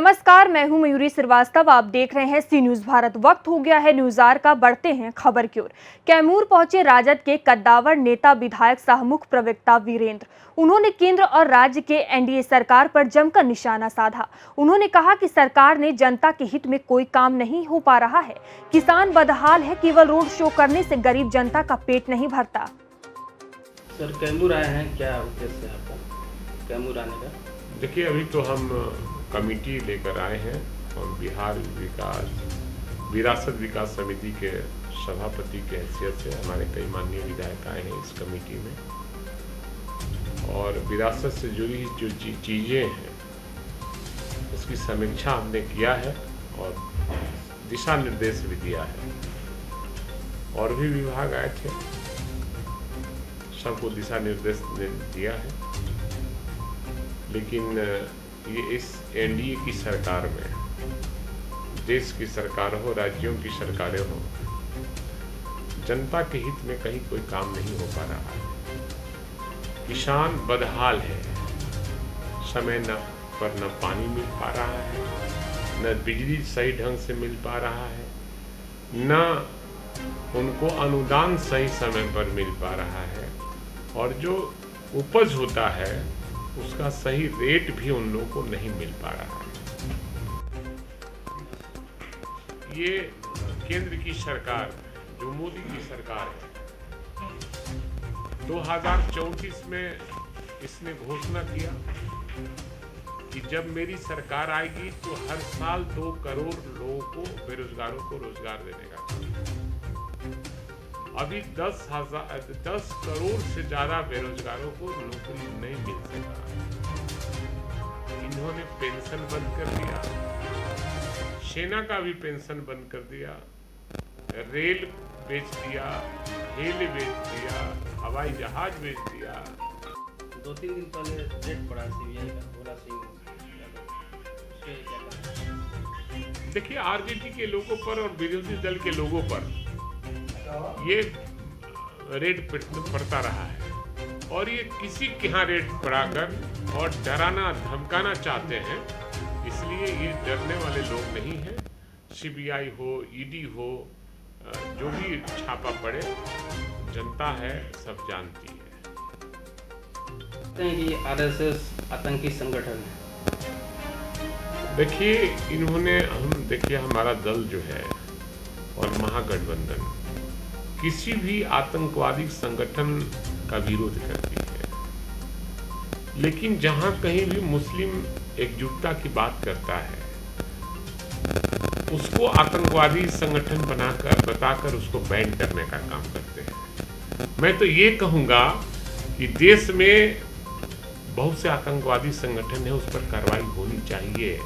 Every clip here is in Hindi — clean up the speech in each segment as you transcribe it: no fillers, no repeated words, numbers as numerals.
नमस्कार, मैं हूं मयूरी श्रीवास्तव। आप देख रहे हैं सी न्यूज भारत। वक्त हो गया है न्यूज आवर का। बढ़ते हैं खबर की ओर। कैमूर पहुंचे राजद के कद्दावर नेता विधायक सहमुख प्रवक्ता वीरेंद्र। उन्होंने केंद्र और राज्य के एनडीए सरकार पर जमकर निशाना साधा। उन्होंने कहा कि सरकार ने जनता के हित में कोई काम नहीं हो पा रहा है। किसान बदहाल है, केवल रोड शो करने से गरीब जनता का पेट नहीं भरता। सर, कैमूर आए हैं, क्या उद्देश्य है आपका कैमूर आने का? देखिए, अभी तो हम कमेटी लेकर आए हैं और बिहार विरासत विकास समिति के सभापति के हैसियत से हमारे कई माननीय विधायक आए हैं इस कमेटी में, और विरासत से जुड़ी जो चीज़ें हैं उसकी समीक्षा हमने किया है और दिशा निर्देश भी दिया है। और भी विभाग आए थे, सबको दिशा निर्देश दिया है। लेकिन ये इस एनडीए की सरकार में, देश की सरकार हो, राज्यों की सरकारें हो, जनता के हित में कहीं कोई काम नहीं हो पा रहा है। किसान बदहाल है, समय पर न पानी मिल पा रहा है, न बिजली सही ढंग से मिल पा रहा है, न उनको अनुदान सही समय पर मिल पा रहा है, और जो उपज होता है उसका सही रेट भी उन लोगों को नहीं मिल पा रहा है। ये केंद्र की सरकार, जो मोदी की सरकार है, 2034 में इसने घोषणा किया कि जब मेरी सरकार आएगी तो हर साल 2 करोड़ लोगों को, बेरोजगारों को रोजगार देने का काम। अभी 10 करोड़ से ज्यादा बेरोजगारों को नौकरी नहीं मिल सका। इन्होंने पेंशन बंद कर दिया, सेना का भी पेंशन बंद कर दिया, रेल बेच दिया, हेल बेच दिया, हवाई जहाज बेच दिया। 2-3 दिन पहले रेट पड़ा सीबीआई का, भोला सिंह। देखिए, आरजेडी के लोगों पर और विरोधी दल के लोगों पर ये रेट पड़ता रहा है, और ये किसी के यहाँ रेट पड़ाकर और डराना धमकाना चाहते हैं। इसलिए ये डरने वाले लोग नहीं हैं। सीबीआई हो, ईडी हो, जो भी छापा पड़े, जनता है, सब जानती है। कहते हैं कि आरएसएस आतंकी संगठन है। देखिए, हमारा दल जो है और महागठबंधन किसी भी आतंकवादी संगठन का विरोध करती है, लेकिन जहां कहीं भी मुस्लिम एकजुटता की बात करता है उसको आतंकवादी संगठन बताकर उसको बैन करने का काम करते हैं। मैं तो ये कहूंगा कि देश में बहुत से आतंकवादी संगठन है, उस पर कार्रवाई होनी चाहिए,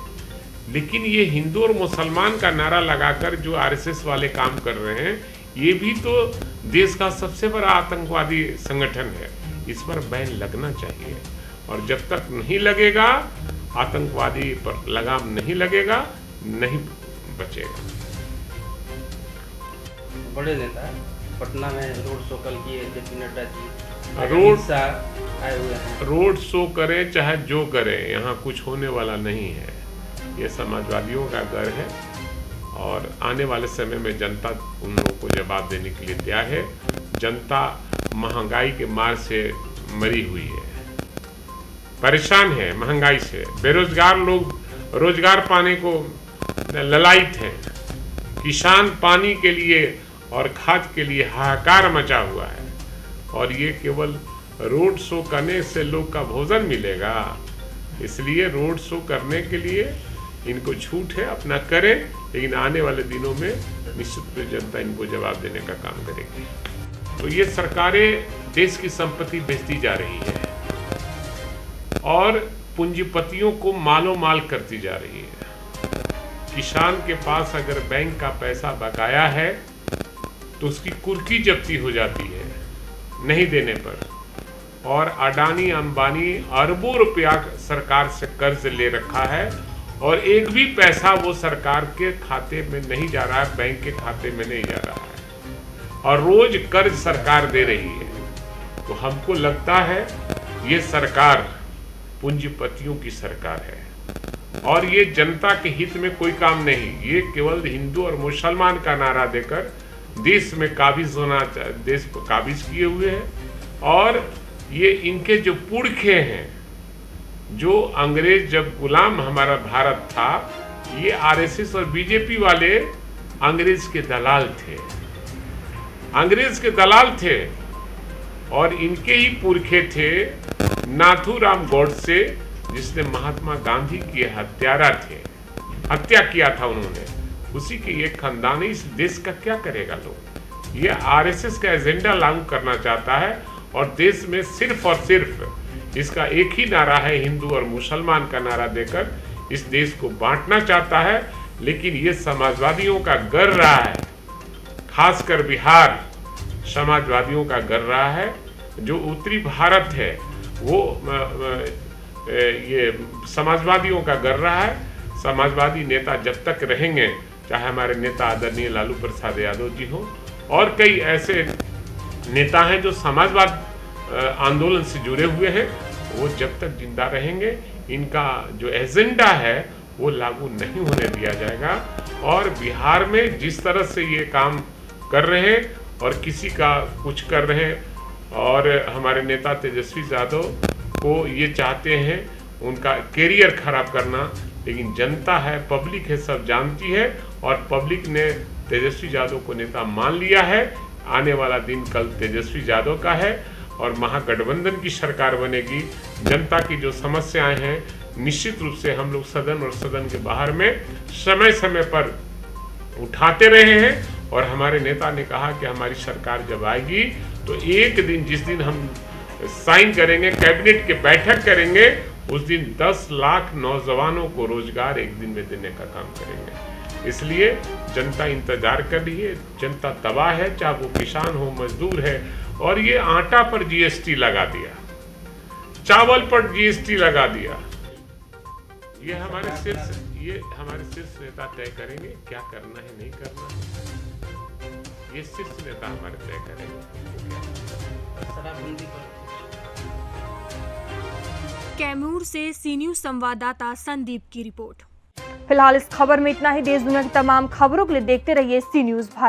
लेकिन ये हिंदू और मुसलमान का नारा लगाकर जो आरएसएस वाले काम कर रहे हैं, ये भी तो देश का सबसे बड़ा आतंकवादी संगठन है। इस पर बैन लगना चाहिए, और जब तक नहीं लगेगा, आतंकवादी पर लगाम नहीं लगेगा, नहीं बचेगा। बड़े नेता पटना में रोड शो कल किए, जेपी नड्डा जी रोड आए हुए हैं। रोड शो करें चाहे जो करें, यहाँ कुछ होने वाला नहीं है। ये समाजवादियों का घर है, और आने वाले समय में जनता उन लोगों को जवाब देने के लिए तैयार है। जनता महंगाई के मार से मरी हुई है, परेशान है महंगाई से। बेरोजगार लोग रोजगार पाने को ललायित हैं। किसान पानी के लिए और खाद के लिए हाहाकार मचा हुआ है, और ये केवल रोड शो करने से लोग का भोजन मिलेगा। इसलिए रोड शो करने के लिए इनको छूट है, अपना करें, लेकिन आने वाले दिनों में निश्चित रूप से जनता इनको जवाब देने का काम करेगी। तो ये सरकारें देश की संपत्ति बेचती जा रही है और पूंजीपतियों को मालो माल करती जा रही है। किसान के पास अगर बैंक का पैसा बकाया है तो उसकी कुर्की जब्ती हो जाती है नहीं देने पर, और अडानी अंबानी अरबों रुपया सरकार से कर्ज ले रखा है, और एक भी पैसा वो सरकार के खाते में नहीं जा रहा है, बैंक के खाते में नहीं जा रहा है, और रोज कर्ज सरकार दे रही है। तो हमको लगता है ये सरकार पूंजीपतियों की सरकार है। और ये जनता के हित में कोई काम नहीं, ये केवल हिंदू और मुसलमान का नारा देकर देश में काबिज होना, देश को काबिज किए हुए हैं। और ये इनके जो पुरखे हैं, जो अंग्रेज जब गुलाम हमारा भारत था, ये आरएसएस और बीजेपी वाले अंग्रेज के दलाल थे, अंग्रेज के दलाल थे। और इनके ही पुरखे थे नाथूराम गॉडसे, जिसने महात्मा गांधी के हत्यारा थे, हत्या किया था उन्होंने, उसी के ये खानदान। इस देश का क्या करेगा लोग? ये आरएसएस का एजेंडा लागू करना चाहता है और देश में सिर्फ और सिर्फ इसका एक ही नारा है, हिंदू और मुसलमान का नारा देकर इस देश को बांटना चाहता है। लेकिन ये समाजवादियों का गढ़ रहा है, खासकर बिहार समाजवादियों का गढ़ रहा है। जो उत्तरी भारत है वो ये समाजवादियों का गढ़ रहा है। समाजवादी नेता जब तक रहेंगे, चाहे हमारे नेता आदरणीय लालू प्रसाद यादव जी हो और कई ऐसे नेता हैं जो समाजवाद आंदोलन से जुड़े हुए हैं, वो जब तक जिंदा रहेंगे इनका जो एजेंडा है वो लागू नहीं होने दिया जाएगा। और बिहार में जिस तरह से ये काम कर रहे हैं और किसी का कुछ कर रहे हैं, और हमारे नेता तेजस्वी यादव को ये चाहते हैं उनका कैरियर खराब करना, लेकिन जनता है, पब्लिक है, सब जानती है और पब्लिक ने तेजस्वी यादव को नेता मान लिया है। आने वाला दिन कल तेजस्वी यादव का है और महागठबंधन की सरकार बनेगी। जनता की जो समस्याएं हैं निश्चित रूप से हम लोग सदन और सदन के बाहर में समय समय पर उठाते रहे हैं। और हमारे नेता ने कहा कि हमारी सरकार जब आएगी तो एक दिन, जिस दिन हम साइन करेंगे, कैबिनेट की बैठक करेंगे, उस दिन 10 लाख नौजवानों को रोजगार एक दिन में देने का काम करेंगे। इसलिए जनता इंतजार कर रही है, जनता तबाह है, चाहे वो किसान हो, मजदूर है। और ये आटा पर जीएसटी लगा दिया, चावल पर जीएसटी लगा दिया। ये हमारे शीर्ष नेता तय करेंगे क्या करना है, नहीं करना है। ये शीर्ष नेता हमारे तय करेंगे। शराबबंदी पर कैमूर से सी न्यूज संवाददाता संदीप की रिपोर्ट। फिलहाल इस खबर में इतना ही। देश दुनिया की तमाम खबरों के लिए देखते रहिए सी न्यूज भारत।